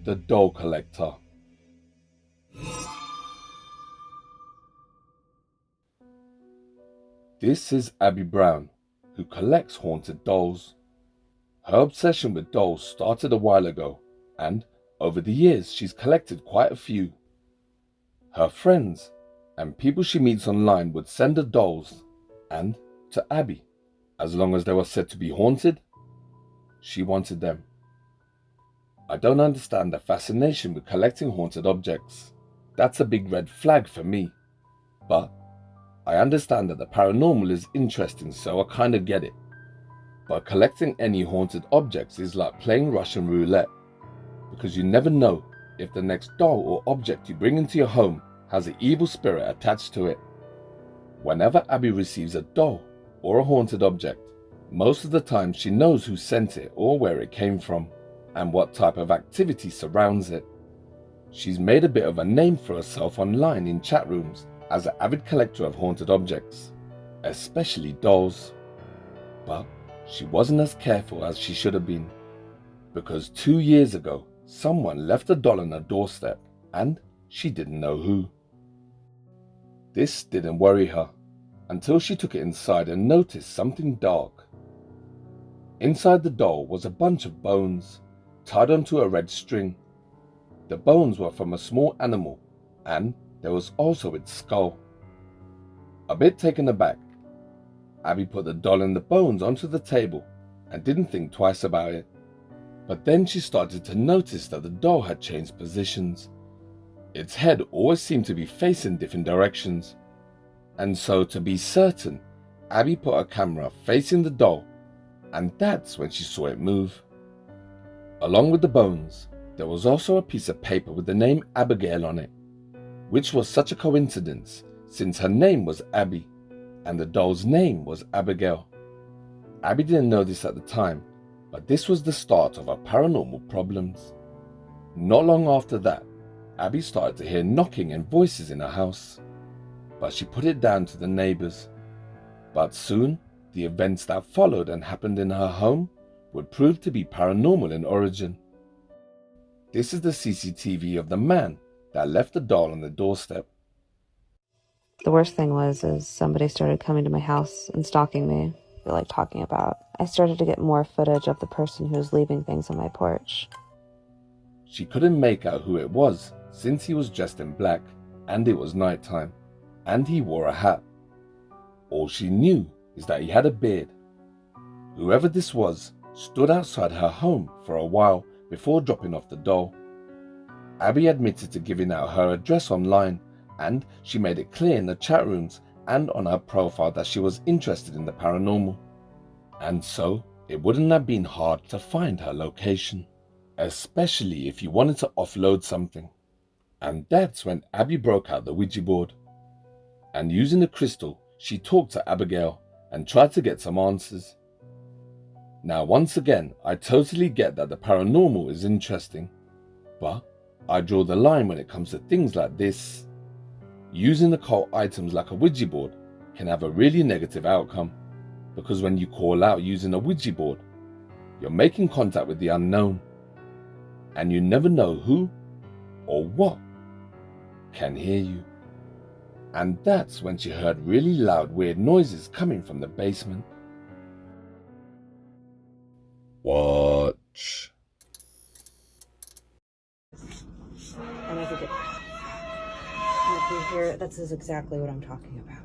the doll collector. This is Abby Brown, who collects haunted dolls. Her obsession with dolls started a while ago, and over the years she's collected quite a few. Her friends and people she meets online would send her dolls, and to Abby, as long as they were said to be haunted, she wanted them. I don't understand the fascination with collecting haunted objects. That's a big red flag for me. But I understand that the paranormal is interesting, so I kind of get it. But collecting any haunted objects is like playing Russian roulette, because you never know if the next doll or object you bring into your home has an evil spirit attached to it. Whenever Abby receives a doll or a haunted object, most of the time she knows who sent it or where it came from, and what type of activity surrounds it. She's made a bit of a name for herself online in chat rooms as an avid collector of haunted objects, especially dolls. But she wasn't as careful as she should have been, because 2 years ago someone left a doll on her doorstep and she didn't know who. This didn't worry her until she took it inside and noticed something dark. Inside the doll was a bunch of bones tied onto a red string. The bones were from a small animal, and there was also its skull. A bit taken aback, Abby put the doll and the bones onto the table and didn't think twice about it. But then she started to notice that the doll had changed positions. Its head always seemed to be facing different directions. And so, to be certain, Abby put her camera facing the doll, and that's when she saw it move. Along with the bones, there was also a piece of paper with the name Abigail on it, which was such a coincidence since her name was Abby and the doll's name was Abigail. Abby didn't know this at the time, but this was the start of her paranormal problems. Not long after that, Abby started to hear knocking and voices in her house, but she put it down to the neighbors. But soon, the events that followed and happened in her home would prove to be paranormal in origin. This is the CCTV of the man that left the doll on the doorstep. The worst thing is somebody started coming to my house and stalking me, like talking about. I started to get more footage of the person who was leaving things on my porch. She couldn't make out who it was since he was dressed in black and it was nighttime and he wore a hat. All she knew is that he had a beard. Whoever this was stood outside her home for a while before dropping off the doll. Abby admitted to giving out her address online, and she made it clear in the chat rooms and on her profile that she was interested in the paranormal. And so, it wouldn't have been hard to find her location, especially if you wanted to offload something. And that's when Abby broke out the Ouija board. And using the crystal, she talked to Abigail and tried to get some answers. Now, once again, I totally get that the paranormal is interesting, but I draw the line when it comes to things like this. Using occult items like a Ouija board can have a really negative outcome, because when you call out using a Ouija board, you're making contact with the unknown, and you never know who or what can hear you. And that's when she heard really loud, weird noises coming from the basement. Watch. And I think if you hear, this is exactly what I'm talking about.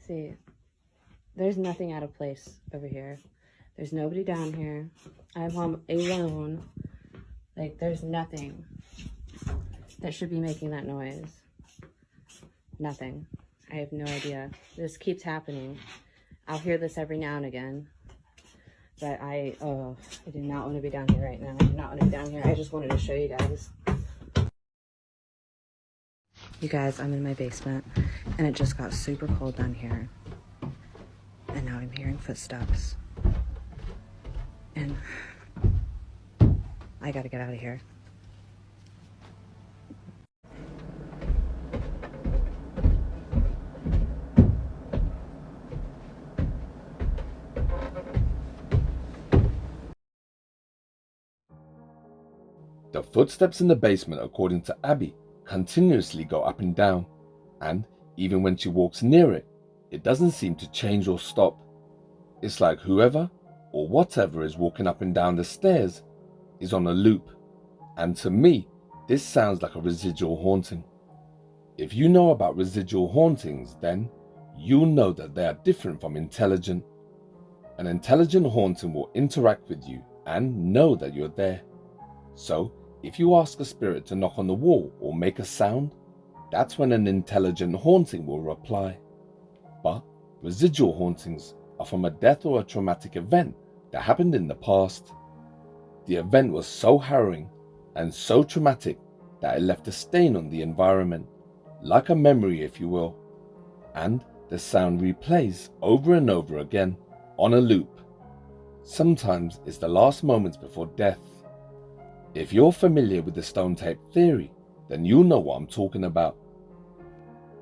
See, there's nothing out of place over here. There's nobody down here. I'm home alone. Like, there's nothing that should be making that noise. Nothing. I have no idea. This keeps happening. I'll hear this every now and again. But I do not want to be down here right now. I do not want to be down here. I just wanted to show you guys. You guys, I'm in my basement, and it just got super cold down here. And now I'm hearing footsteps. And I gotta get out of here. The footsteps in the basement, according to Abby, continuously go up and down, and even when she walks near it, it doesn't seem to change or stop. It's like whoever or whatever is walking up and down the stairs is on a loop, and to me, this sounds like a residual haunting. If you know about residual hauntings, then you'll know that they are different from intelligent. An intelligent haunting will interact with you and know that you're there. So, if you ask a spirit to knock on the wall or make a sound, that's when an intelligent haunting will reply. But residual hauntings are from a death or a traumatic event that happened in the past. The event was so harrowing and so traumatic that it left a stain on the environment, like a memory if you will, and the sound replays over and over again on a loop. Sometimes it's the last moments before death. If you're familiar with the stone tape theory, then you'll know what I'm talking about.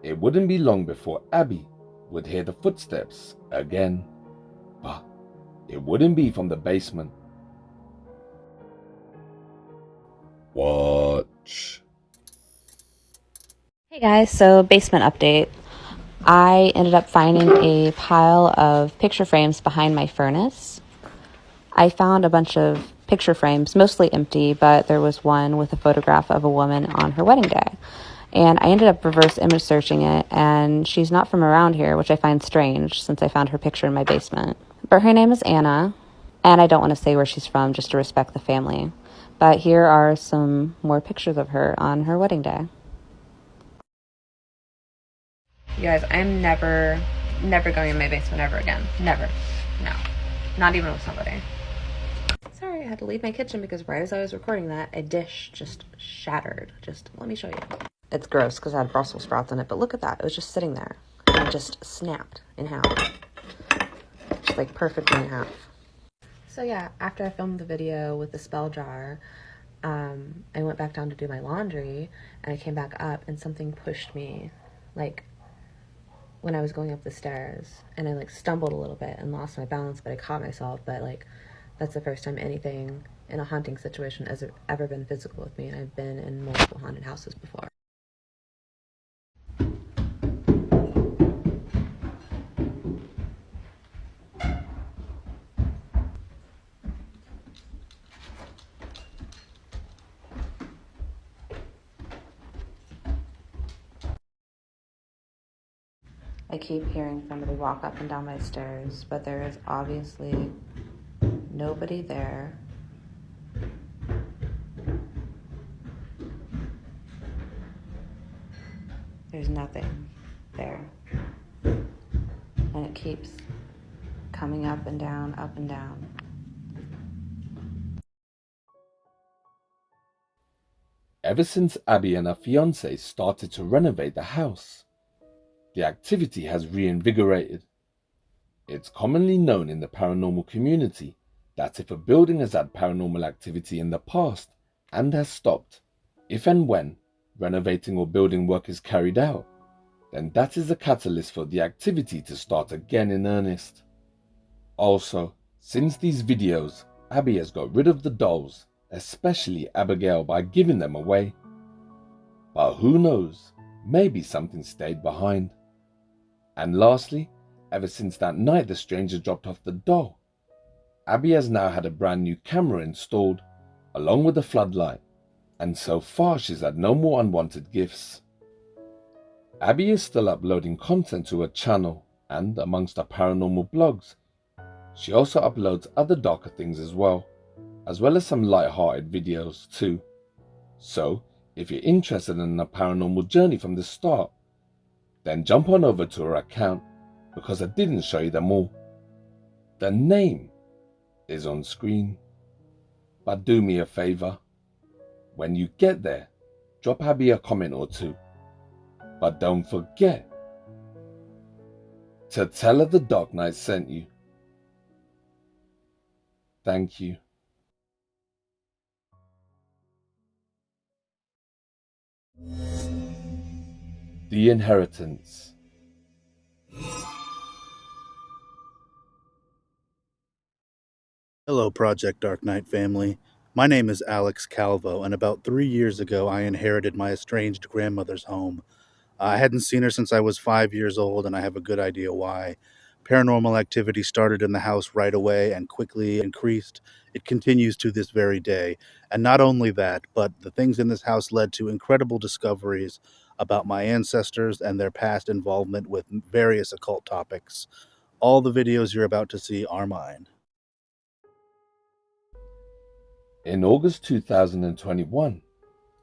It wouldn't be long before Abby would hear the footsteps again, but it wouldn't be from the basement. Watch. Hey guys, so basement update. I ended up finding a pile of picture frames behind my furnace. I found a bunch of picture frames, mostly empty, but there was one with a photograph of a woman on her wedding day. And I ended up reverse image searching it, and she's not from around here, which I find strange since I found her picture in my basement. But her name is Anna, and I don't want to say where she's from just to respect the family. But here are some more pictures of her on her wedding day. You guys, I'm never going in my basement ever again. Never. No. Not even with somebody. Sorry, I had to leave my kitchen because right as I was recording that, a dish just shattered. Just, let me show you. It's gross because I had Brussels sprouts in it, but look at that. It was just sitting there and it just snapped in half. Just like perfectly in half. So yeah, after I filmed the video with the spell jar, I went back down to do my laundry and I came back up and something pushed me like when I was going up the stairs, and I like stumbled a little bit and lost my balance, but I caught myself. But like, that's the first time anything in a haunting situation has ever been physical with me, and I've been in multiple haunted houses before. I keep hearing somebody walk up and down my stairs, but there is obviously nobody there. There's nothing there. And it keeps coming up and down, up and down. Ever since Abby and her fiance started to renovate the house, the activity has reinvigorated. It's commonly known in the paranormal community that if a building has had paranormal activity in the past and has stopped, if and when renovating or building work is carried out, then that is a catalyst for the activity to start again in earnest. Also, since these videos, Abby has got rid of the dolls, especially Abigail, by giving them away. But who knows, maybe something stayed behind. And lastly, ever since that night the stranger dropped off the doll, Abby has now had a brand new camera installed, along with a floodlight, and so far she's had no more unwanted gifts. Abby is still uploading content to her channel, and amongst her paranormal blogs, she also uploads other darker things as well as some light-hearted videos too. So, if you're interested in a paranormal journey from the start, then jump on over to her account, because I didn't show you them all. The name is on screen. But do me a favor, when you get there, drop Abby a comment or two. But don't forget to tell her the Dark Knight sent you. Thank you. The Inheritance. Hello, Project Dark Knight family. My name is Alex Calvo, and about 3 years ago, I inherited my estranged grandmother's home. I hadn't seen her since I was 5 years old, and I have a good idea why. Paranormal activity started in the house right away and quickly increased. It continues to this very day. And not only that, but the things in this house led to incredible discoveries about my ancestors and their past involvement with various occult topics. All the videos you're about to see are mine. In August 2021,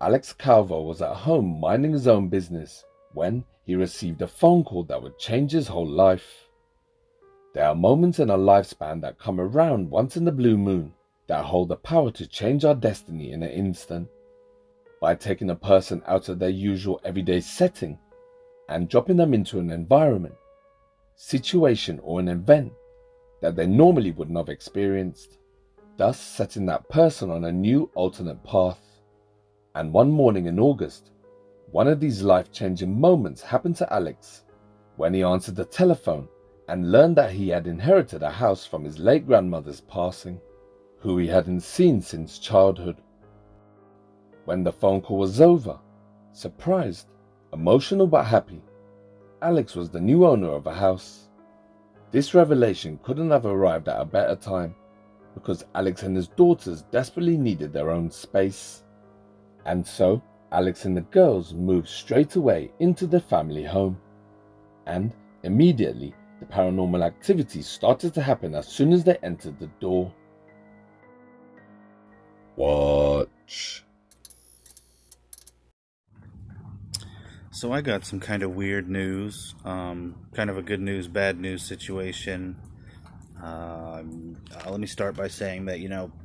Alex Calvo was at home minding his own business when he received a phone call that would change his whole life. There are moments in our lifespan that come around once in the blue moon that hold the power to change our destiny in an instant. By taking a person out of their usual everyday setting and dropping them into an environment, situation, or an event that they normally wouldn't have experienced, thus setting that person on a new alternate path. And one morning in August, one of these life-changing moments happened to Alex when he answered the telephone and learned that he had inherited a house from his late grandmother's passing, who he hadn't seen since childhood. When the phone call was over, surprised, emotional but happy, Alex was the new owner of a house. This revelation couldn't have arrived at a better time, because Alex and his daughters desperately needed their own space. And so, Alex and the girls moved straight away into the family home. And immediately, the paranormal activity started to happen as soon as they entered the door. Watch. So I got some kind of weird news, kind of a good news, bad news situation. Let me start by saying that,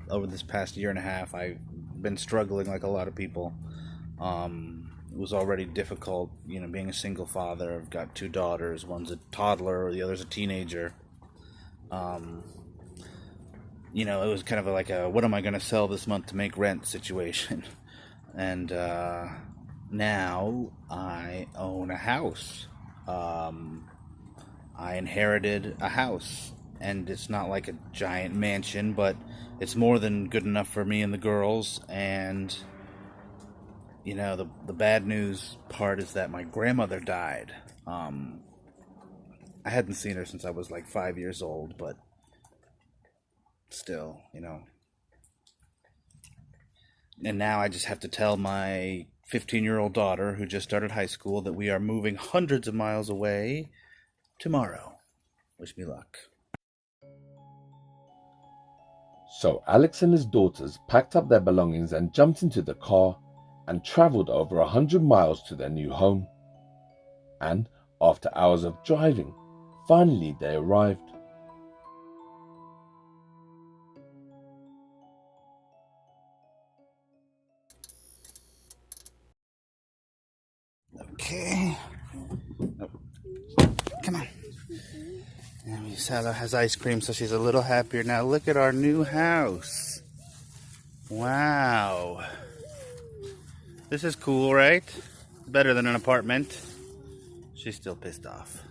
over this past year and a half, I've been struggling like a lot of people. It was already difficult, being a single father. I've got 2 daughters. One's a toddler, the other's a teenager. It was kind of like a, what am I going to sell this month to make rent situation. And now I own a house. I inherited a house. And it's not like a giant mansion, but it's more than good enough for me and the girls. And, the bad news part is that my grandmother died. I hadn't seen her since I was like 5 years old, but still, And now I just have to tell my 15-year-old daughter, who just started high school, that we are moving hundreds of miles away tomorrow. Wish me luck. So Alex and his daughters packed up their belongings and jumped into the car and travelled over 100 miles to their new home. And after hours of driving, finally they arrived. Okay. Oh. Come on. And Salo has ice cream, so she's a little happier now. Look at our new house. Wow. This is cool, right? Better than an apartment. She's still pissed off.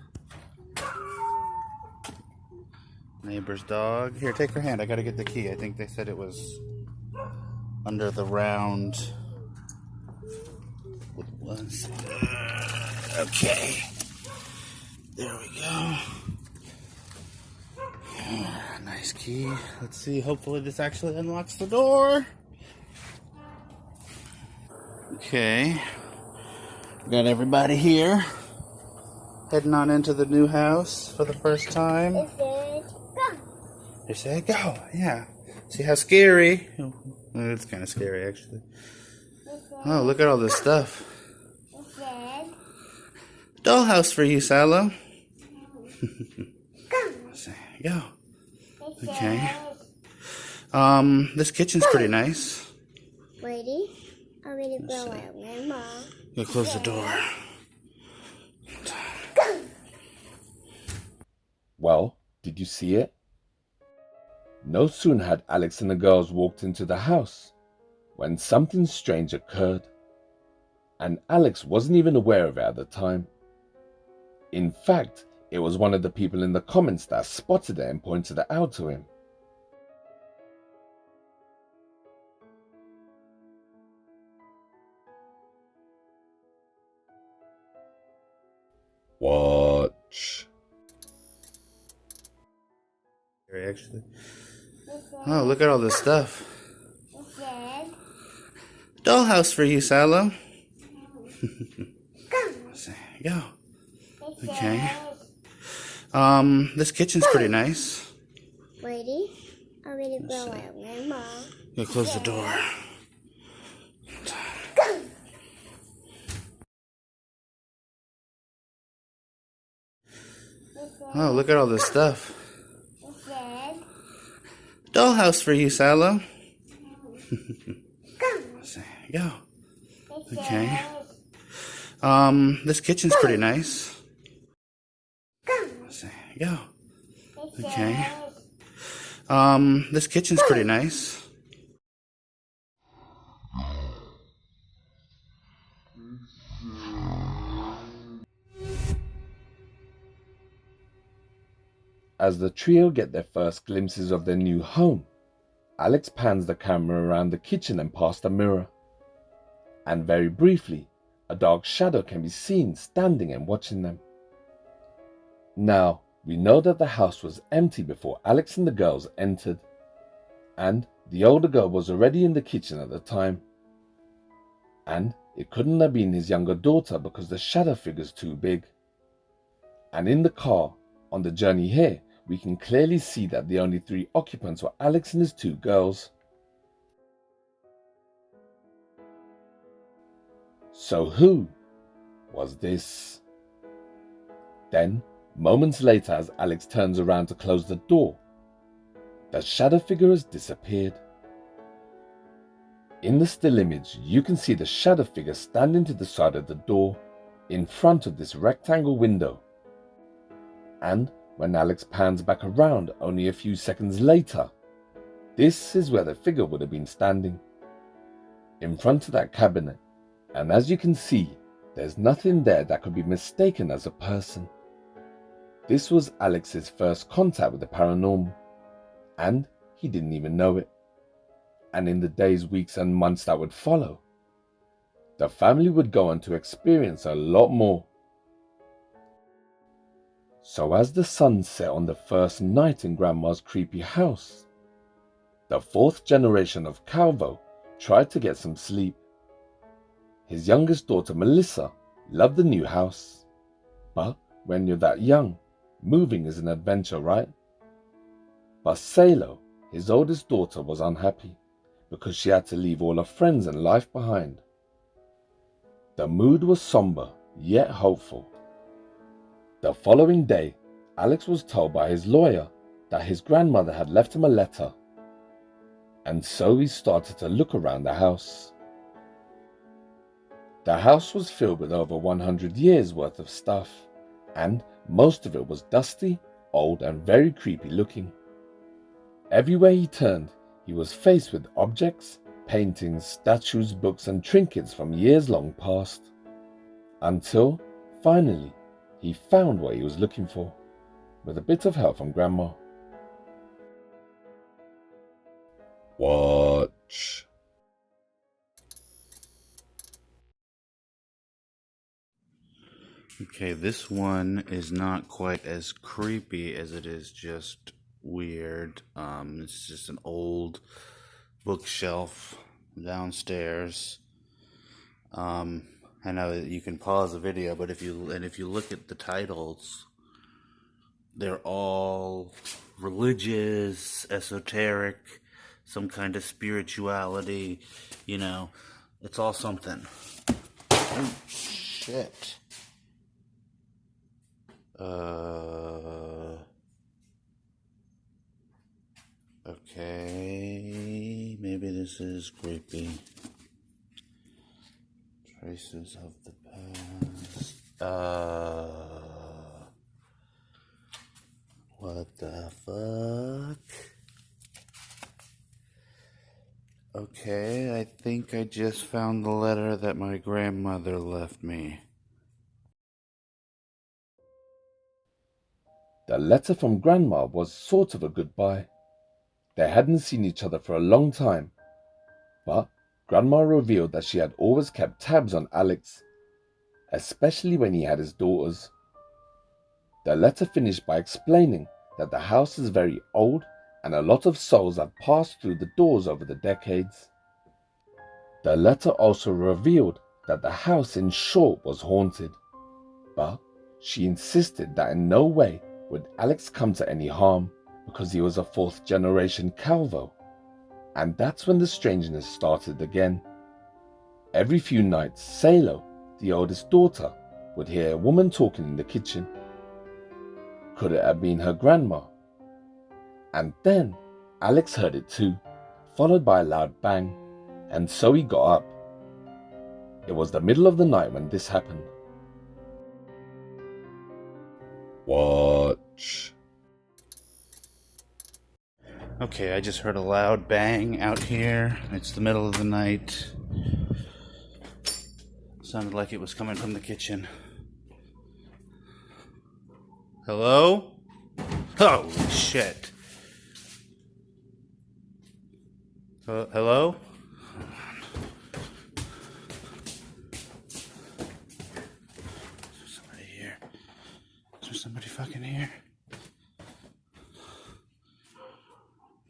Neighbor's dog. Here, take her hand. I gotta get the key. I think they said it was under the round. Okay. There we go. Nice key. Let's see. Hopefully this actually unlocks the door. Okay. Got everybody here. Heading on into the new house for the first time. It said go. They say go. Yeah. See how scary? It's kind of scary, actually. Oh, look at all this stuff. It said Dollhouse for you, Salo. go. Go. It Okay. said, This kitchen's pretty nice. ready? I'm gonna go out, Grandma. Go close the door. Well, did you see it? No sooner had Alex and the girls walked into the house when something strange occurred, and Alex wasn't even aware of it at the time. In fact, it was one of the people in the comments that spotted it and pointed it out to him. Actually. Oh, look at all this stuff. Dollhouse for you, Silo. There you go. Okay. This kitchen's pretty nice. Ready? I'm ready to go out, Grandma. Go close the door. Oh, look at all this stuff. Dollhouse for you, Silo. There you go. Okay. This kitchen's pretty nice. There you go. Okay. This kitchen's pretty nice. As the trio get their first glimpses of their new home, Alex pans the camera around the kitchen and past a mirror. And very briefly, a dark shadow can be seen standing and watching them. Now, we know that the house was empty before Alex and the girls entered, and the older girl was already in the kitchen at the time. And it couldn't have been his younger daughter because the shadow figure's too big. And in the car, on the journey here, we can clearly see that the only 3 occupants were Alex and his 2 girls. So who was this? Then, moments later, as Alex turns around to close the door, the shadow figure has disappeared. In the still image, you can see the shadow figure standing to the side of the door, in front of this rectangle window. And when Alex pans back around only a few seconds later, this is where the figure would have been standing, in front of that cabinet. And as you can see, there's nothing there that could be mistaken as a person. This was Alex's first contact with the paranormal, and he didn't even know it. And in the days, weeks and months that would follow, the family would go on to experience a lot more. So as the sun set on the first night in Grandma's creepy house, the 4th generation of Calvo tried to get some sleep. His youngest daughter Melissa loved the new house, but when you're that young, moving is an adventure, right? But Salo, his oldest daughter, was unhappy because she had to leave all her friends and life behind. The mood was somber, yet hopeful. The following day, Alex was told by his lawyer that his grandmother had left him a letter, and so he started to look around the house. The house was filled with over 100 years worth of stuff, and most of it was dusty, old and very creepy looking. Everywhere he turned, he was faced with objects, paintings, statues, books and trinkets from years long past. Until, finally, he found what he was looking for, with a bit of help from Grandma. Watch. Okay, this one is not quite as creepy as it is just weird. It's just an old bookshelf downstairs. I know that you can pause the video, but if you look at the titles, they're all religious, esoteric, some kind of spirituality, you know, it's all something. Oh, shit. Okay, maybe this is creepy. Traces of the past. What the fuck? Okay, I think I just found the letter that my grandmother left me. The letter from Grandma was sort of a goodbye. They hadn't seen each other for a long time, but Grandma revealed that she had always kept tabs on Alex, especially when he had his daughters. The letter finished by explaining that the house is very old and a lot of souls have passed through the doors over the decades. The letter also revealed that the house in short was haunted, but she insisted that in no way would Alex come to any harm because he was a 4th generation Calvo. And that's when the strangeness started again. Every few nights, Salo, the oldest daughter, would hear a woman talking in the kitchen. Could it have been her grandma? And then Alex heard it too, followed by a loud bang, and so he got up. It was the middle of the night when this happened. Watch. Okay, I just heard a loud bang out here. It's the middle of the night. Sounded like it was coming from the kitchen. Hello? Holy shit. Hello? Is there somebody here? Is there somebody fucking here?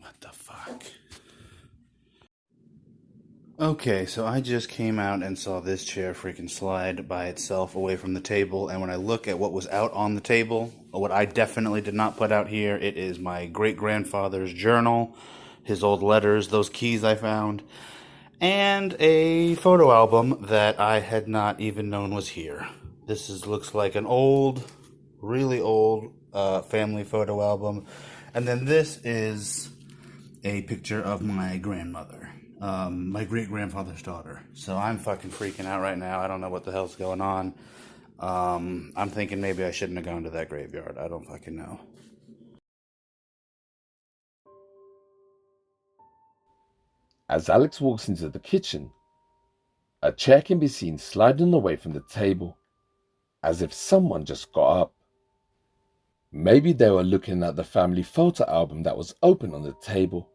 What the fuck? Okay, so I just came out and saw this chair freaking slide by itself away from the table, and when I look at what was out on the table, what I definitely did not put out here, it is my great-grandfather's journal, his old letters, those keys I found, and a photo album that I had not even known was here. This looks like an old, really old family photo album, and then this is a picture of my grandmother. My great-grandfather's daughter. So I'm fucking freaking out right now. I don't know what the hell's going on. I'm thinking maybe I shouldn't have gone to that graveyard. I don't fucking know. As Alex walks into the kitchen, a chair can be seen sliding away from the table, as if someone just got up. Maybe they were looking at the family photo album that was open on the table.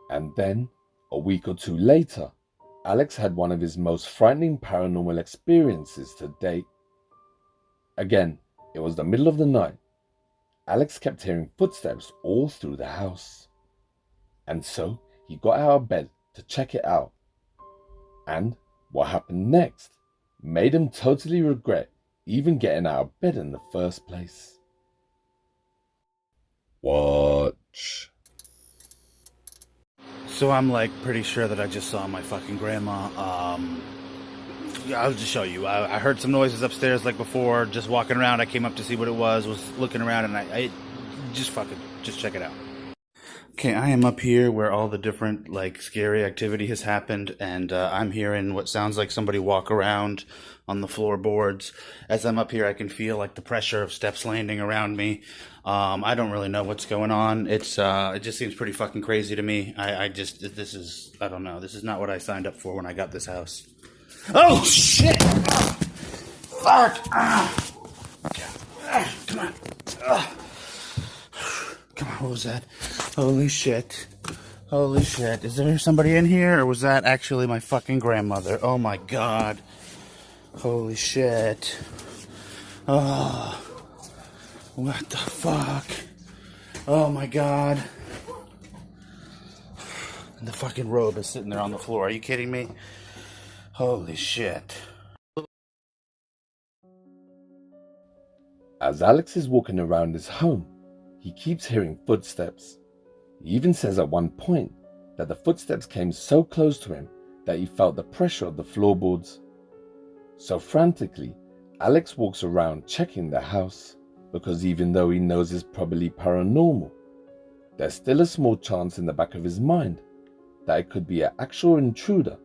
And then, a week or two later, Alex had one of his most frightening paranormal experiences to date. Again, it was the middle of the night. Alex kept hearing footsteps all through the house. And so he got out of bed to check it out. And what happened next made him totally regret even getting out of bed in the first place. Watch. So I'm like pretty sure that I just saw my fucking grandma. I'll just show you. I heard some noises upstairs like before, just walking around. I came up to see what it was looking around, and I just check it out. Okay, I am up here where all the different like scary activity has happened, and I'm hearing what sounds like somebody walk around on the floorboards. As I'm up here, I can feel like the pressure of steps landing around me. I don't really know what's going on. It just seems pretty fucking crazy to me. I don't know. This is not what I signed up for when I got this house. Oh shit! Fuck! Come on. Come on, what was that? Holy shit. Holy shit. Is there somebody in here, or was that actually my fucking grandmother? Oh my god. Holy shit. Oh. What the fuck? Oh my god. And the fucking robe is sitting there on the floor. Are you kidding me? Holy shit. As Alex is walking around his home, he keeps hearing footsteps. He even says at one point that the footsteps came so close to him that he felt the pressure of the floorboards. So frantically, Alex walks around checking the house, because even though he knows it's probably paranormal, there's still a small chance in the back of his mind that it could be an actual intruder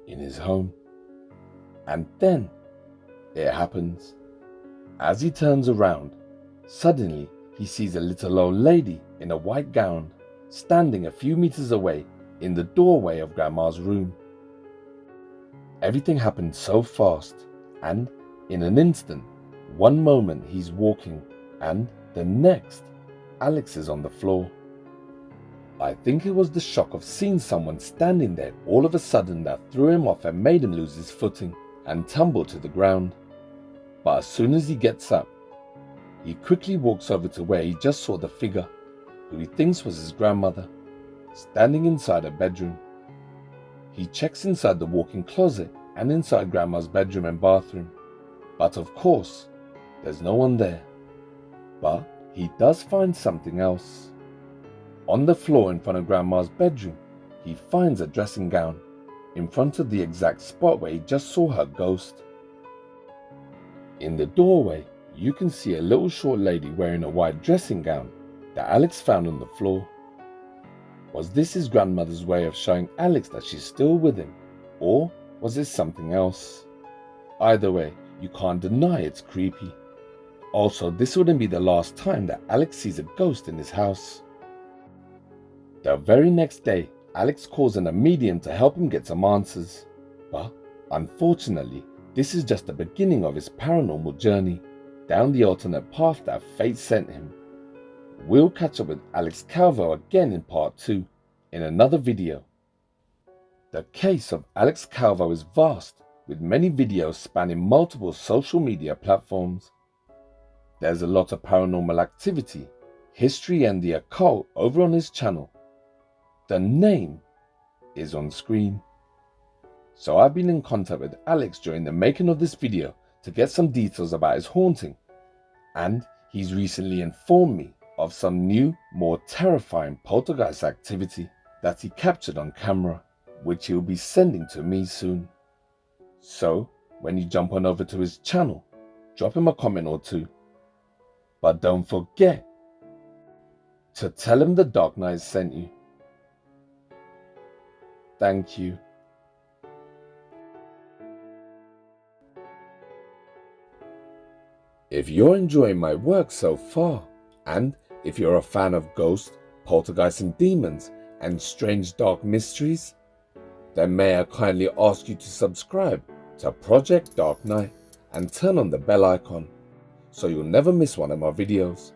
in his home. And then it happens. As he turns around, suddenly he sees a little old lady in a white gown standing a few meters away in the doorway of Grandma's room. Everything happened so fast, and in an instant, one moment he's walking, and the next, Alex is on the floor. I think it was the shock of seeing someone standing there all of a sudden that threw him off and made him lose his footing and tumble to the ground. But as soon as he gets up, he quickly walks over to where he just saw the figure, who he thinks was his grandmother, standing inside her bedroom. He checks inside the walk-in closet and inside Grandma's bedroom and bathroom, but of course, there's no one there. But he does find something else. On the floor in front of Grandma's bedroom, he finds a dressing gown in front of the exact spot where he just saw her ghost. In the doorway, you can see a little short lady wearing a white dressing gown that Alex found on the floor. Was this his grandmother's way of showing Alex that she's still with him, or was it something else? Either way, you can't deny it's creepy. Also, this wouldn't be the last time that Alex sees a ghost in his house. The very next day, Alex calls in a medium to help him get some answers. But, unfortunately, this is just the beginning of his paranormal journey, down the alternate path that fate sent him. We'll catch up with Alex Calvo again in part 2, in another video. The case of Alex Calvo is vast, with many videos spanning multiple social media platforms. There's a lot of paranormal activity, history and the occult over on his channel. The name is on screen. So I've been in contact with Alex during the making of this video to get some details about his haunting, and he's recently informed me of some new, more terrifying poltergeist activity that he captured on camera, which he'll be sending to me soon. So, when you jump on over to his channel, drop him a comment or two. But don't forget to tell him the Dark Knight sent you. Thank you. If you're enjoying my work so far, and if you're a fan of ghosts, poltergeists and demons, and strange dark mysteries, then may I kindly ask you to subscribe to Project Dark Knight and turn on the bell icon so you'll never miss one of my videos.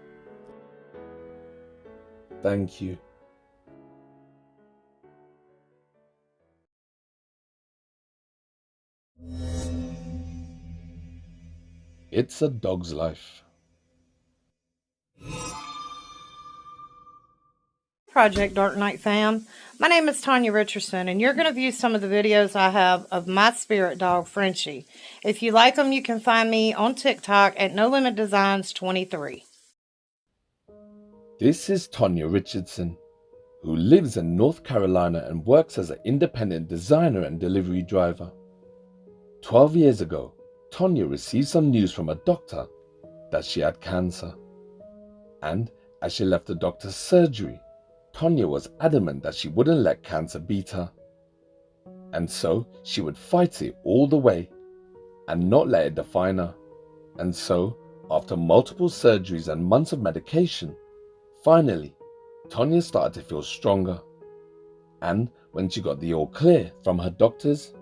Thank you. It's a dog's life. Project Dark Knight fam. My name is Tanya Richardson, and you're going to view some of the videos I have of my spirit dog, Frenchie. If you like them, you can find me on TikTok at No Limit Designs 23. This is Tanya Richardson, who lives in North Carolina and works as an independent designer and delivery driver. 12 years ago, Tanya received some news from a doctor that she had cancer. And as she left the doctor's surgery, Tanya was adamant that she wouldn't let cancer beat her. And so she would fight it all the way and not let it define her. And so, after multiple surgeries and months of medication, finally, Tanya started to feel stronger. And when she got the all clear from her doctors,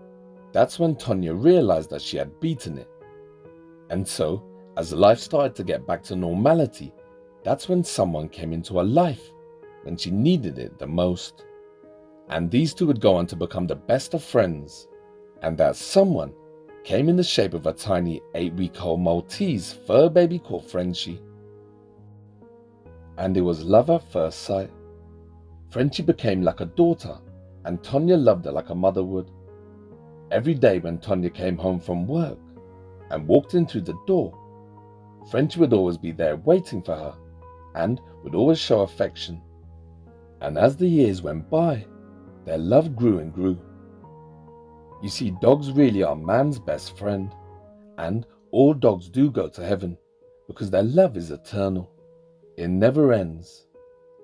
that's when Tanya realized that she had beaten it. And so, as life started to get back to normality, that's when someone came into her life when she needed it the most. And these two would go on to become the best of friends. And that someone came in the shape of a tiny 8-week-old Maltese fur baby called Frenchie. And it was love at first sight. Frenchie became like a daughter, and Tanya loved her like a mother would. Every day when Tanya came home from work and walked in through the door, Frenchie would always be there waiting for her and would always show affection. And as the years went by, their love grew and grew. You see, dogs really are man's best friend, and all dogs do go to heaven because their love is eternal. It never ends.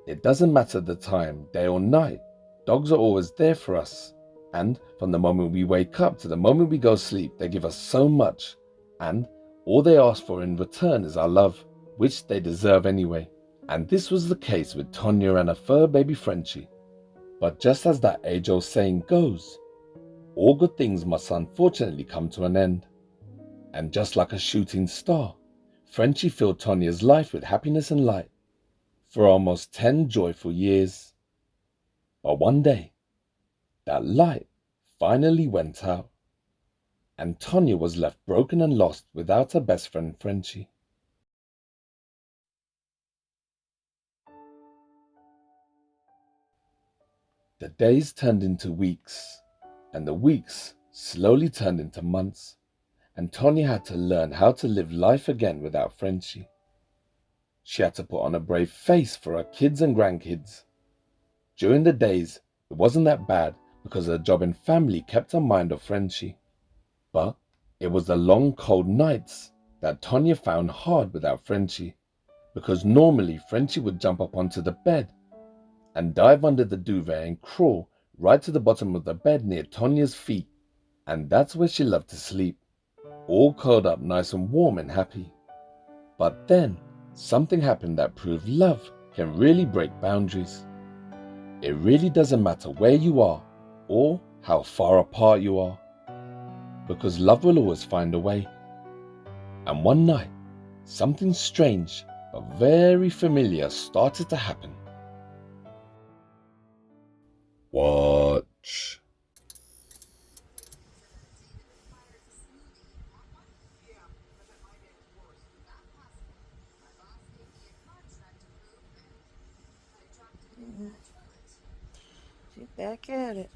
It doesn't matter the time, day or night, dogs are always there for us. And from the moment we wake up to the moment we go to sleep, they give us so much, and all they ask for in return is our love, which they deserve anyway. And this was the case with Tanya and her fur baby Frenchie. But just as that age-old saying goes, all good things must unfortunately come to an end. And just like a shooting star, Frenchie filled Tanya's life with happiness and light for almost 10 joyful years. But one day, that light finally went out, and Tonya was left broken and lost without her best friend Frenchie. The days turned into weeks, and the weeks slowly turned into months, and Tonya had to learn how to live life again without Frenchie. She had to put on a brave face for her kids and grandkids. During the days, it wasn't that bad because her job and family kept her mind off Frenchie. But it was the long cold nights that Tonya found hard without Frenchie, because normally Frenchie would jump up onto the bed and dive under the duvet and crawl right to the bottom of the bed near Tonya's feet, and that's where she loved to sleep, all curled up nice and warm and happy. But then something happened that proved love can really break boundaries. It really doesn't matter where you are or how far apart you are, because love will always find a way. And one night, something strange but very familiar started to happen. Watch. She's back at it.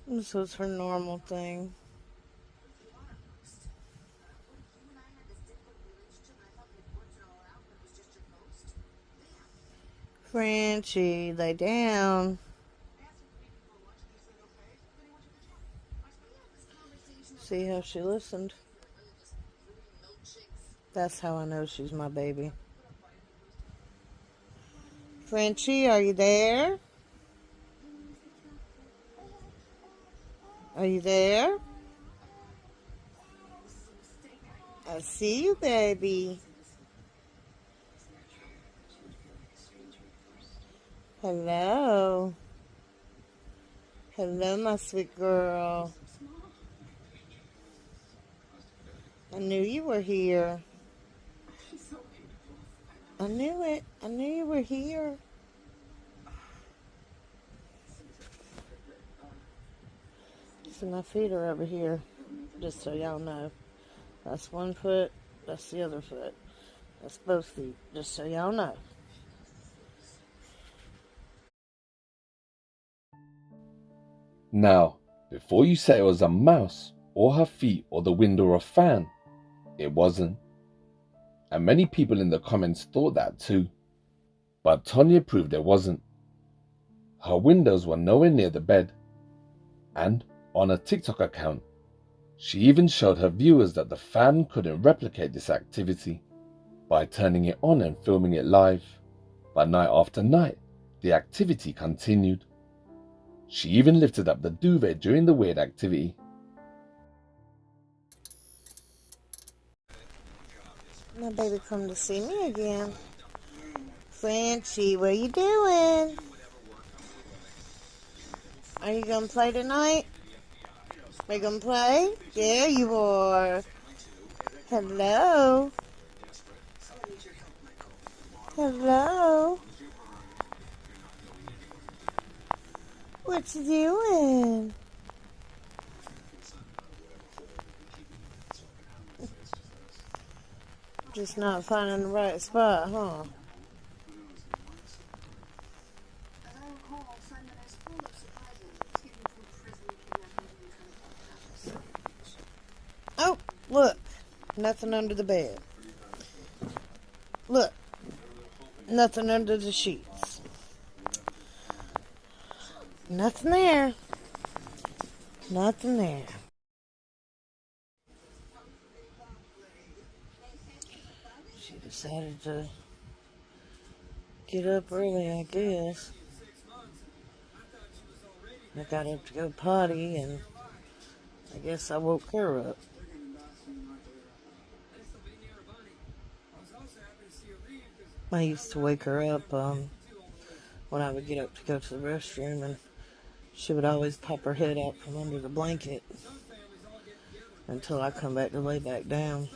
This was her normal thing. Frenchie, lay down. See how she listened? That's how I know she's my baby. Frenchie, are you there? Are you there? I see you, baby. Hello. Hello, my sweet girl. I knew you were here. I knew it. I knew you were here. So my feet are over here, just so y'all know. That's one foot, that's the other foot. That's both feet, just so y'all know. Now, before you say it was a mouse or her feet or the wind or a fan, it wasn't. And many people in the comments thought that too. But Tonya proved it wasn't. Her windows were nowhere near the bed. And on a TikTok account, she even showed her viewers that the fan couldn't replicate this activity by turning it on and filming it live. But night after night, the activity continued. She even lifted up the duvet during the weird activity. My baby come to see me again. Frenchie, what are you doing? Are you gonna play tonight? Are you gonna play? There you are. Hello. Hello. What you doing? Just not finding the right spot, huh? Oh, look. Nothing under the bed. Look. Nothing under the sheets. Nothing there. Nothing there. She decided to get up early, I guess. I got up to go potty, and I guess I woke her up. I used to wake her up when I would get up to go to the restroom, and she would always pop her head out from under the blanket until I come back to lay back down.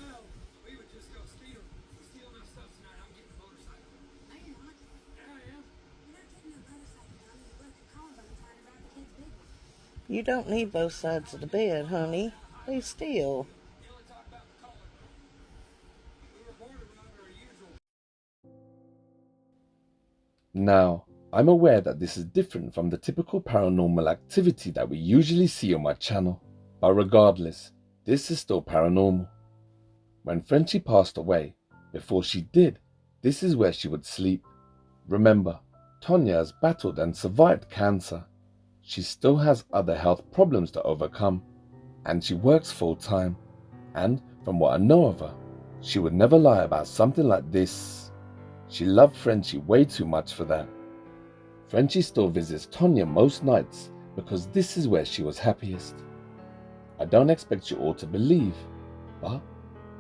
You don't need both sides of the bed, honey. Lay still. Now, I'm aware that this is different from the typical paranormal activity that we usually see on my channel, but regardless, this is still paranormal. When Frenchie passed away, before she did, this is where she would sleep. Remember, Tonya has battled and survived cancer. She still has other health problems to overcome, and she works full-time, and from what I know of her, she would never lie about something like this. She loved Frenchie way too much for that. Frenchie still visits Tonya most nights because this is where she was happiest. I don't expect you all to believe, but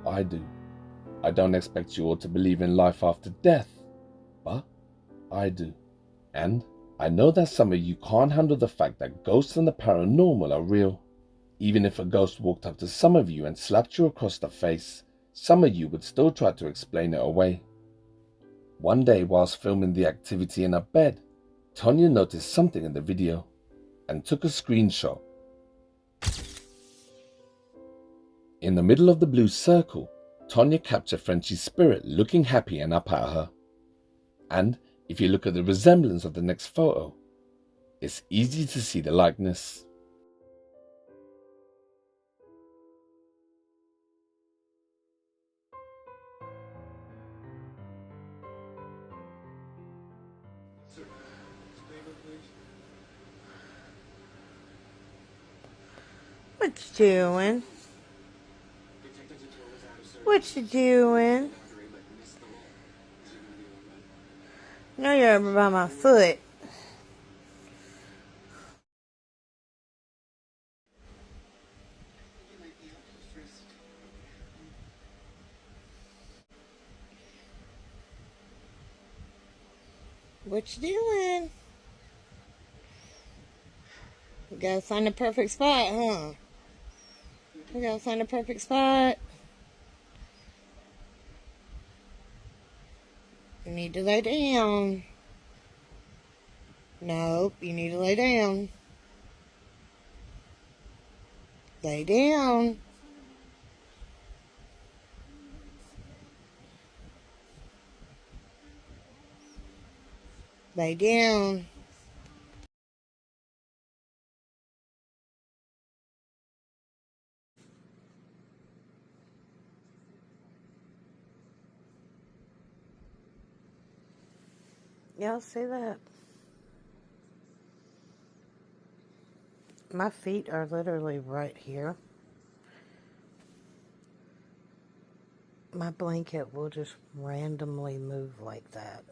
I do. I don't expect you all to believe in life after death, but I do. And I know that some of you can't handle the fact that ghosts and the paranormal are real. Even if a ghost walked up to some of you and slapped you across the face, some of you would still try to explain it away. One day, whilst filming the activity in her bed, Tonya noticed something in the video and took a screenshot. In the middle of the blue circle, Tonya captured Frenchie's spirit looking happy and up at her. And if you look at the resemblance of the next photo, it's easy to see the likeness. What you doing? What you doing? No, you're over by my foot. What you doing? You gotta find the perfect spot, huh? You gotta find the perfect spot. You need to lay down. Nope, you need to lay down. Lay down. Lay down. Y'all see that? My feet are literally right here. My blanket will just randomly move like that.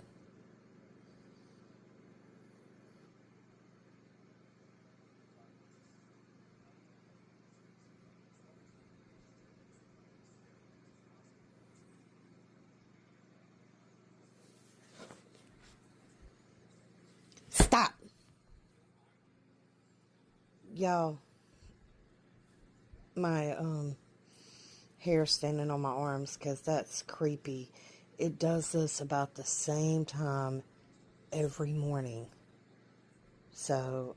Stop! Y'all, my hair standing on my arms, because that's creepy. It does this about the same time every morning. So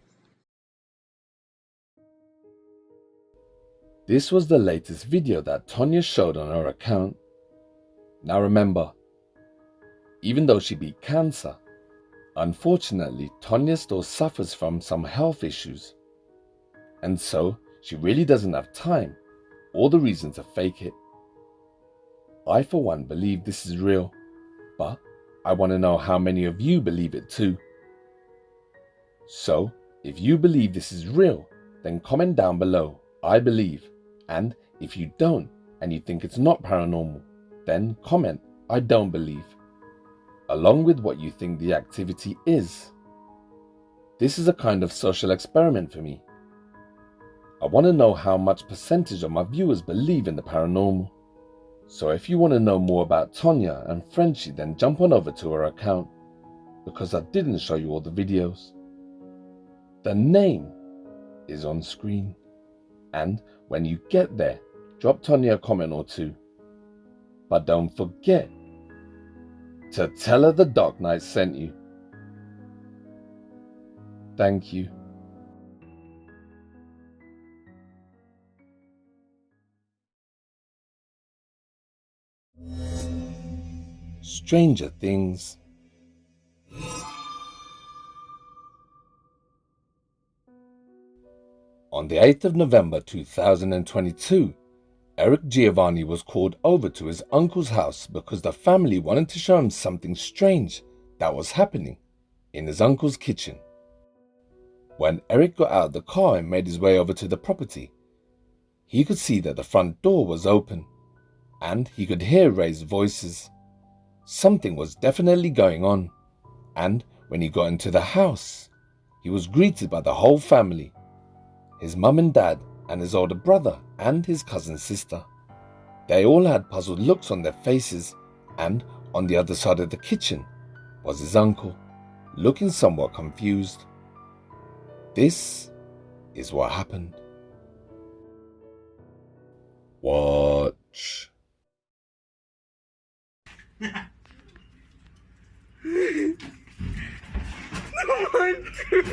This was the latest video that Tonya showed on her account. Now remember, even though she beat cancer, unfortunately Tonya still suffers from some health issues. And so she really doesn't have time or the reason to fake it. I for one believe this is real, but I want to know how many of you believe it too. So if you believe this is real, then comment down below, I believe, and if you don't and you think it's not paranormal, then comment, I don't believe, along with what you think the activity is. This is a kind of social experiment for me. I want to know how much percentage of my viewers believe in the paranormal. So if you want to know more about Tonya and Frenchie, then jump on over to her account. because I didn't show you all the videos. The name is on screen, and when you get there, drop Tonya a comment or two. But don't forget to tell her the Dark Knight sent you. Thank you. Stranger Things. On the 8th of November 2022, Eric Giovanni was called over to his uncle's house because the family wanted to show him something strange that was happening in his uncle's kitchen. When Eric got out of the car and made his way over to the property, he could see that the front door was open, and he could hear raised voices. Something was definitely going on, and when he got into the house, he was greeted by the whole family, his mum and dad, and his older brother and his cousin sister. They all had puzzled looks on their faces, and on the other side of the kitchen was his uncle, looking somewhat confused. This is what happened. Watch. No manches.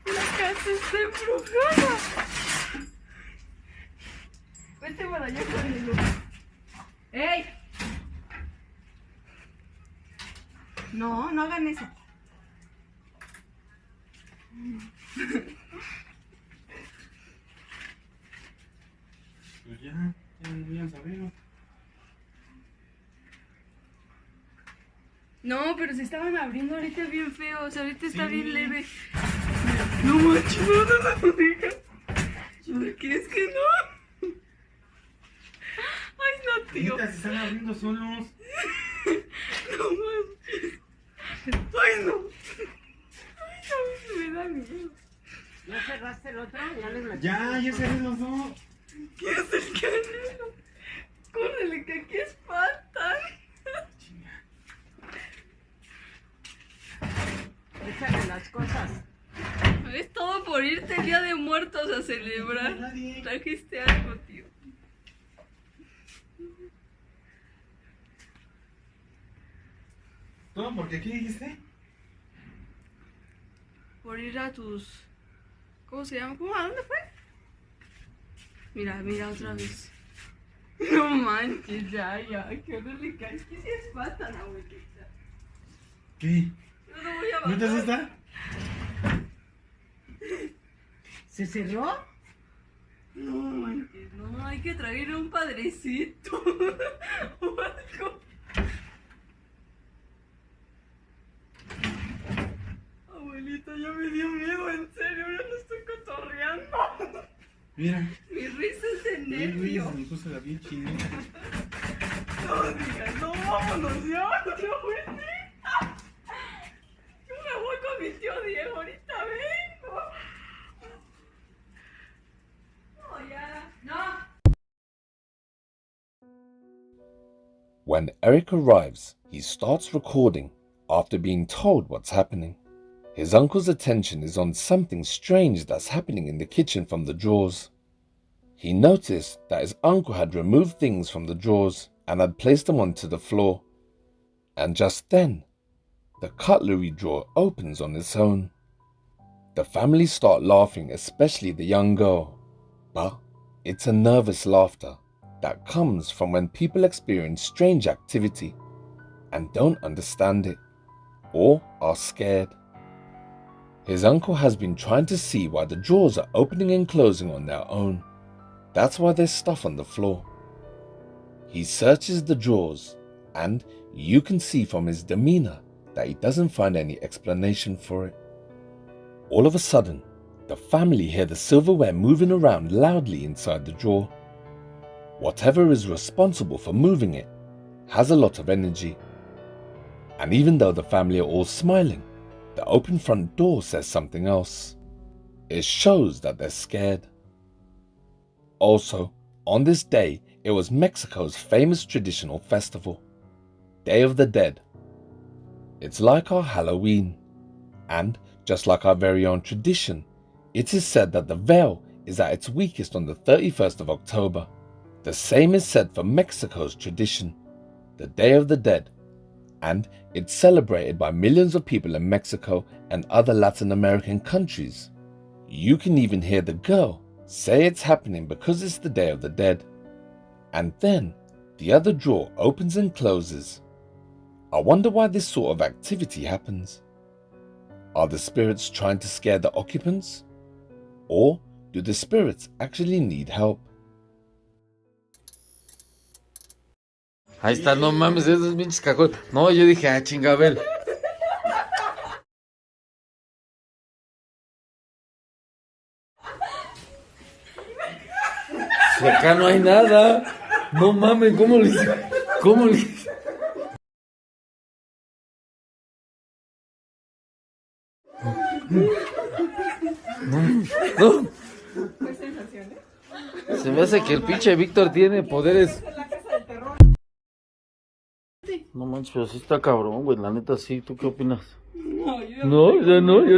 La casa está embrujada. Vete para allá conmigo. ¡Ey! No, no hagan eso. Pues ya sabemos. No, pero se estaban abriendo ahorita bien feos. Ahorita está bien leve. No manches, no digas. ¿Por qué es que no? Ay, no, tío. Se están abriendo solos. No manches. Ay, no. Ay, no, me da miedo. ¿Ya cerraste el otro? ¿Ya les metí? Ya cerré los dos. ¿Qué es el canelo? Córrele, que aquí espantan. Échale las cosas. Es todo por irte el Día de Muertos a celebrar. Trajiste algo, tío. ¿Todo porque qué dijiste? Por ir a tus... ¿Cómo se llama? ¿Cómo? ¿A dónde fue? Mira, mira otra vez. No manches, ya, que no le cae. ¿Qué se espantan, abuelita? ¿Qué? No lo voy a ¿No te bajar. asusta? ¿Se cerró? No manches, no, hay que traer un padrecito. O algo. Abuelita, ya me dio miedo, en serio, ya no estoy cotorreando. Mira. Mi risa es de nervio. Me puse la bien chinita. No digas, no, vámonos ya, abuelita. Yo me voy con mi tío Diego, ahorita vengo. No, ya, no. When Eric arrives, he starts recording after being told what's happening. His uncle's attention is on something strange that's happening in the kitchen from the drawers. He noticed that his uncle had removed things from the drawers and had placed them onto the floor. And just then, the cutlery drawer opens on its own. The family start laughing, especially the young girl. But it's a nervous laughter that comes from when people experience strange activity and don't understand it or are scared. His uncle has been trying to see why the drawers are opening and closing on their own. That's why there's stuff on the floor. He searches the drawers, and you can see from his demeanor that he doesn't find any explanation for it. All of a sudden, the family hear the silverware moving around loudly inside the drawer. Whatever is responsible for moving it has a lot of energy. And even though the family are all smiling, the open front door says something else. It shows that they're scared. Also, on this day, it was Mexico's famous traditional festival, Day of the Dead, It's like our Halloween. And just like our very own tradition, it is said that the veil is at its weakest on the 31st of October. The same is said for Mexico's tradition, the Day of the Dead, and it's celebrated by millions of people in Mexico and other Latin American countries. You can even hear the girl say it's happening because it's the Day of the Dead. And then the other drawer opens and closes. I wonder why this sort of activity happens. Are the spirits trying to scare the occupants? Or do the spirits actually need help? Ahí está, no mames, esos pinches cacotes. No, yo dije, ah, chingabel. Si acá no hay nada. No mames, ¿cómo le hice? ¿Cómo le hice? No. Se me hace que el pinche Víctor tiene poderes. No manches, pero sí está cabrón, güey, la neta sí, ¿tú qué opinas? No, ya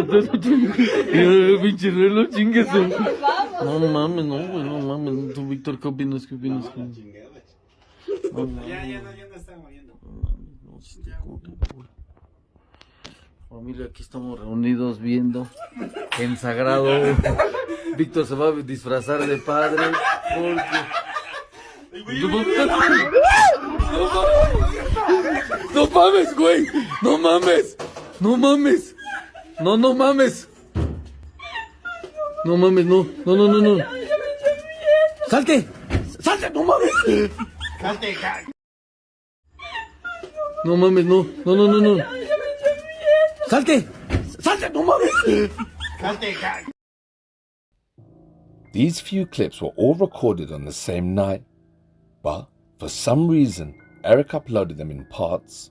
está. Ya, pinche reloj, chingue su. No mames, no, güey, no mames. ¿Tú, Víctor, qué opinas? No mames. Ya no está moviendo. No mames, no, sí está como que pura. Familia, aquí estamos reunidos viendo en sagrado. Víctor se va a disfrazar de padre porque... No mames, güey. No mames. No mames. No mames. No mames, no. Salte, no mames. Salte, No mames, no. Salte, no mames. salte. These few clips were all recorded on the same night, but for some reason, Eric uploaded them in parts.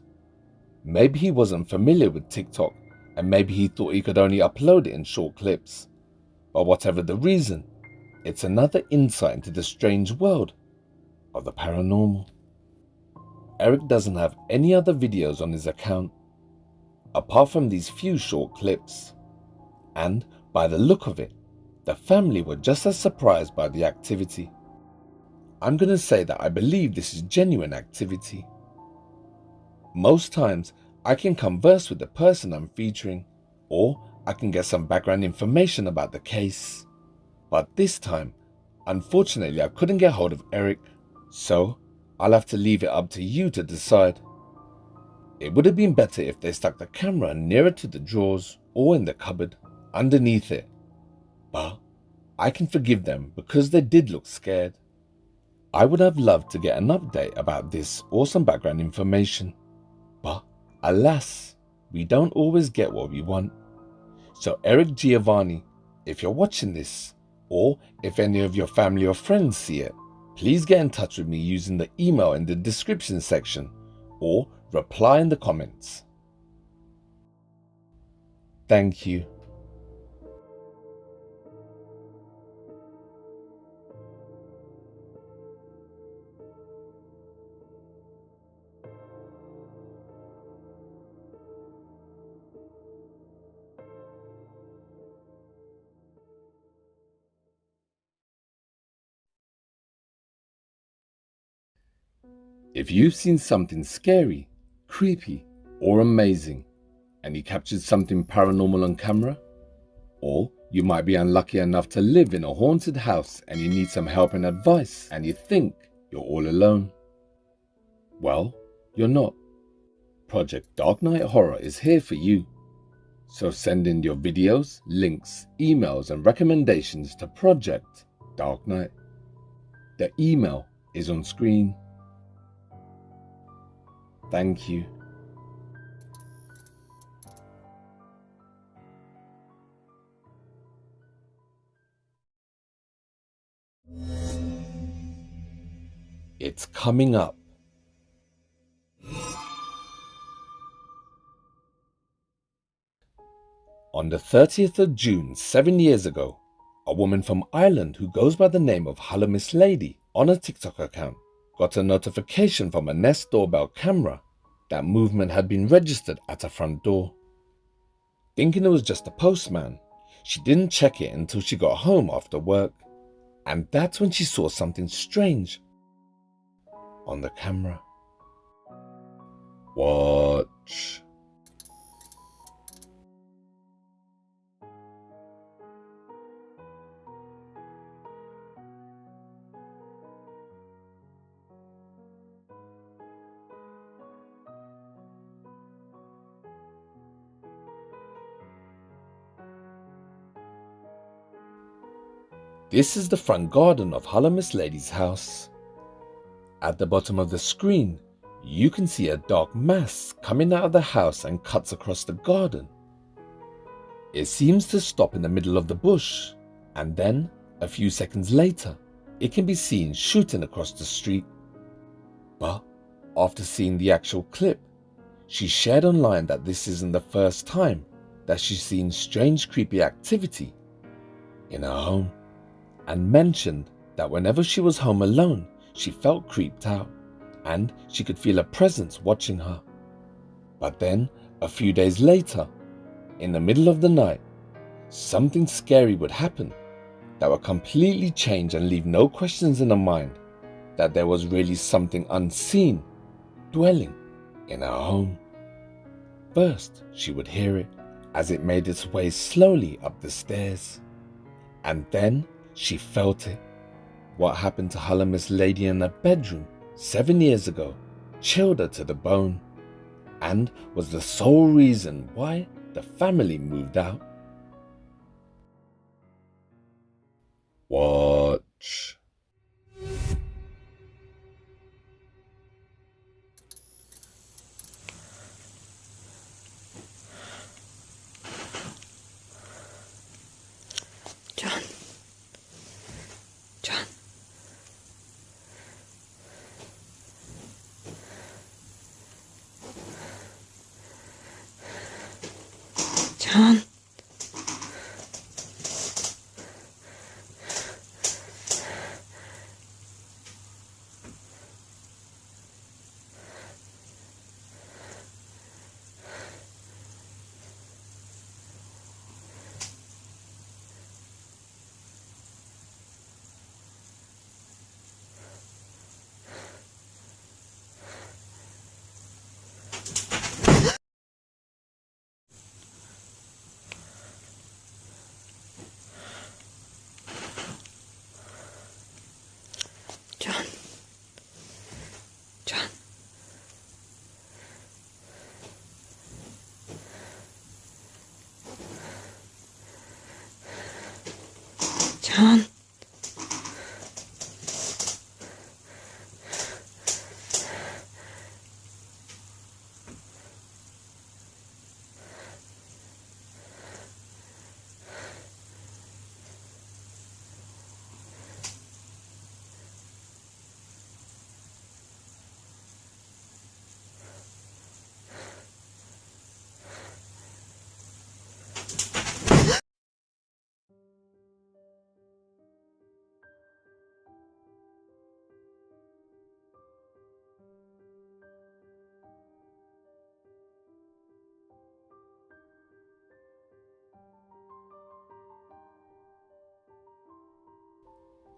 Maybe he wasn't familiar with TikTok, and maybe he thought he could only upload it in short clips. But whatever the reason, it's another insight into the strange world of the paranormal. Eric doesn't have any other videos on his account, apart from these few short clips. And by the look of it, the family were just as surprised by the activity. I'm going to say that I believe this is genuine activity. Most times, I can converse with the person I'm featuring, or I can get some background information about the case. But this time, unfortunately, I couldn't get hold of Eric, so I'll have to leave it up to you to decide. It would have been better if they stuck the camera nearer to the drawers or in the cupboard, underneath it. But I can forgive them because they did look scared. I would have loved to get an update about this or some background information. But alas, we don't always get what we want. So Eric Giovanni, if you're watching this, or if any of your family or friends see it, please get in touch with me using the email in the description section or reply in the comments. Thank you. If you've seen something scary, creepy, or amazing, and you captured something paranormal on camera, or you might be unlucky enough to live in a haunted house and you need some help and advice and you think you're all alone, well, you're not. Project Dark Knight Horror is here for you. So send in your videos, links, emails, and recommendations to Project Dark Knight. The email is on screen. Thank you. It's coming up. On the 30th of June, 7 years ago, a woman from Ireland who goes by the name of Hello Miss Lady on a TikTok account got a notification from a Nest doorbell camera that movement had been registered at her front door. Thinking it was just a postman, she didn't check it until she got home after work, and that's when she saw something strange on the camera. Watch. This is the front garden of Halloween Lady's house. At the bottom of the screen, you can see a dark mass coming out of the house and cuts across the garden. It seems to stop in the middle of the bush, and then, a few seconds later, it can be seen shooting across the street. But after seeing the actual clip, she shared online that this isn't the first time that she's seen strange creepy activity in her home, and mentioned that whenever she was home alone, she felt creeped out and she could feel a presence watching her. But then, a few days later, in the middle of the night, something scary would happen that would completely change and leave no questions in her mind that there was really something unseen dwelling in her home. First, she would hear it as it made its way slowly up the stairs, and then she felt it. What happened to Halloween Lady in her bedroom 7 years ago chilled her to the bone, and was the sole reason why the family moved out. Watch. John. John. John. John. John. John.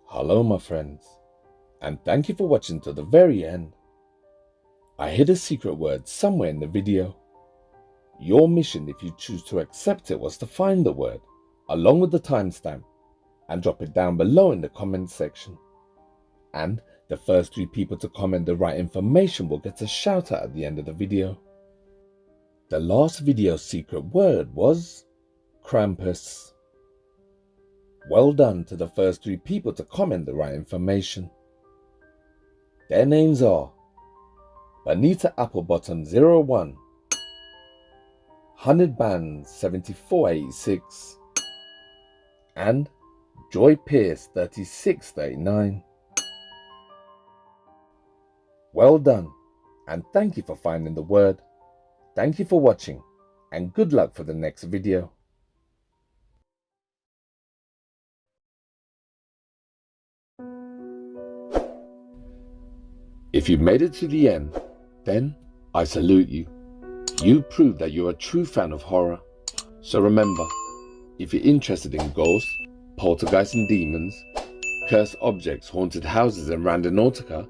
Hello my friends, and thank you for watching to the very end. I hid a secret word somewhere in the video. Your mission, if you choose to accept it, was to find the word, along with the timestamp, and drop it down below in the comment section. And the first 3 people to comment the right information will get a shout out at the end of the video. The last video's secret word was Krampus. Well done to the first 3 people to comment the right information. Their names are Bonita Applebottom 01, Honeyed 7486, and Joy Pierce 3639. Well done, and thank you for finding the word. Thank you for watching, and good luck for the next video. If you've made it to the end, then I salute you. You prove that you're a true fan of horror. So remember, if you're interested in ghosts, poltergeists and demons, cursed objects, haunted houses and randonautica,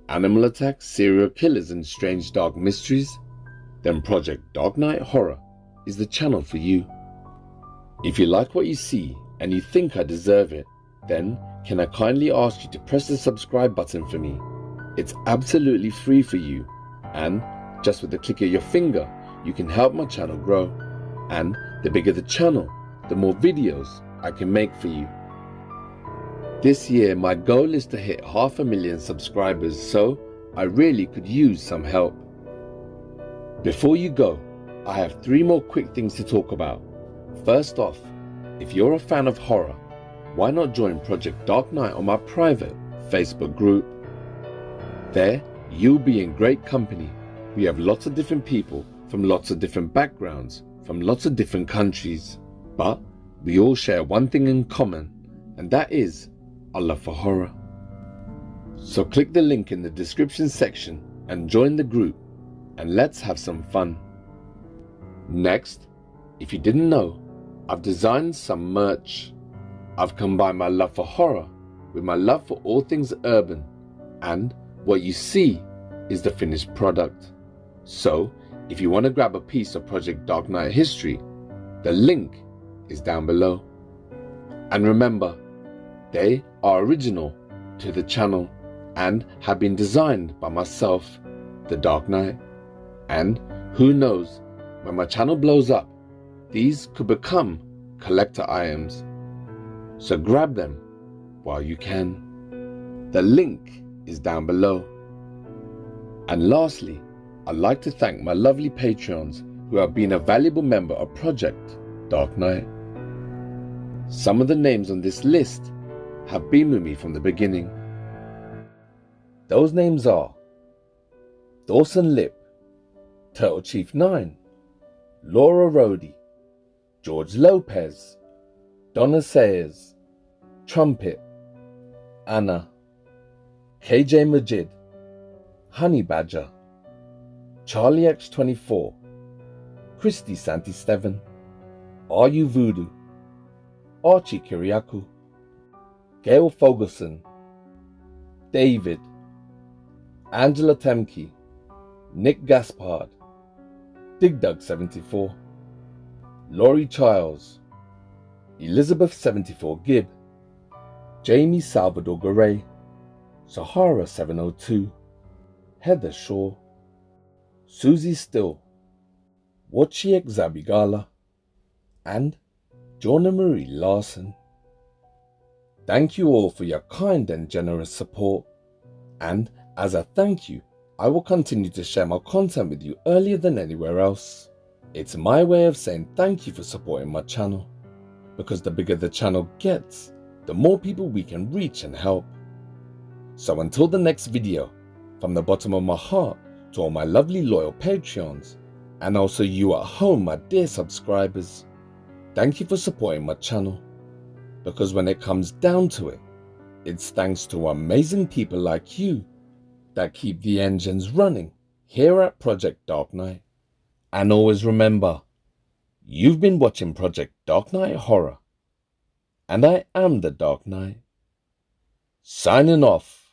animal attacks, serial killers and strange dark mysteries, then Project Dark Knight Horror is the channel for you. If you like what you see and you think I deserve it, then can I kindly ask you to press the subscribe button for me? It's absolutely free for you, and just with the click of your finger, you can help my channel grow. And the bigger the channel, the more videos I can make for you. This year my goal is to hit 500,000 subscribers, so I really could use some help. Before you go, I have 3 more quick things to talk about. First off, if you're a fan of horror, why not join Project Dark Knight on my private Facebook group? There, you'll be in great company. We have lots of different people from lots of different backgrounds, from lots of different countries, but we all share one thing in common, and that is our love for horror. So click the link in the description section and join the group, and let's have some fun. Next, if you didn't know, I've designed some merch. I've combined my love for horror with my love for all things urban, and what you see is the finished product. So, if you want to grab a piece of Project Dark Knight history, the link is down below. And remember, they are original to the channel and have been designed by myself, the Dark Knight. And who knows, when my channel blows up, these could become collector items. So grab them while you can. The link is down below. And lastly, I'd like to thank my lovely Patreons who have been a valuable member of Project Dark Knight. Some of the names on this list have been with me from the beginning. Those names are Dawson Lip, Turtle Chief 9, Laura Rhodey, George Lopez, Donna Sayers, Trumpet, Anna, KJ Majid, Honey Badger, Charlie X24, Christy Santistevan, Are You Voodoo, Archie Kiriakou, Gail Fogelson, David, Angela Temke, Nick Gaspard, DigDug74, Laurie Childs, Elizabeth 74 Gibb, Jamie Salvador Garay, Sahara 702, Heather Shaw, Susie Still, Wachiek Zabigala, and Jonna Marie Larson. Thank you all for your kind and generous support, and as a thank you, I will continue to share my content with you earlier than anywhere else. It's my way of saying thank you for supporting my channel, because the bigger the channel gets, the more people we can reach and help. So until the next video, from the bottom of my heart to all my lovely loyal Patreons, and also you at home, my dear subscribers, thank you for supporting my channel, because when it comes down to it, it's thanks to amazing people like you that keep the engines running here at Project Dark Knight. And always remember, you've been watching Project Dark Knight Horror, and I am the Dark Knight. Signing off.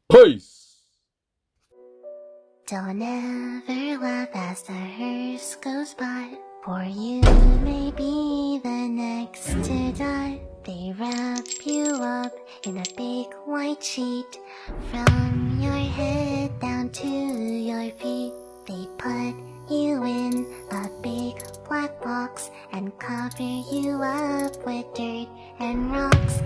Peace! Don't ever laugh as the hearse goes by, for you may be the next to die. They wrap you up in a big white sheet, from your head down to your feet. They put you in a big black box and cover you up with dirt and rocks.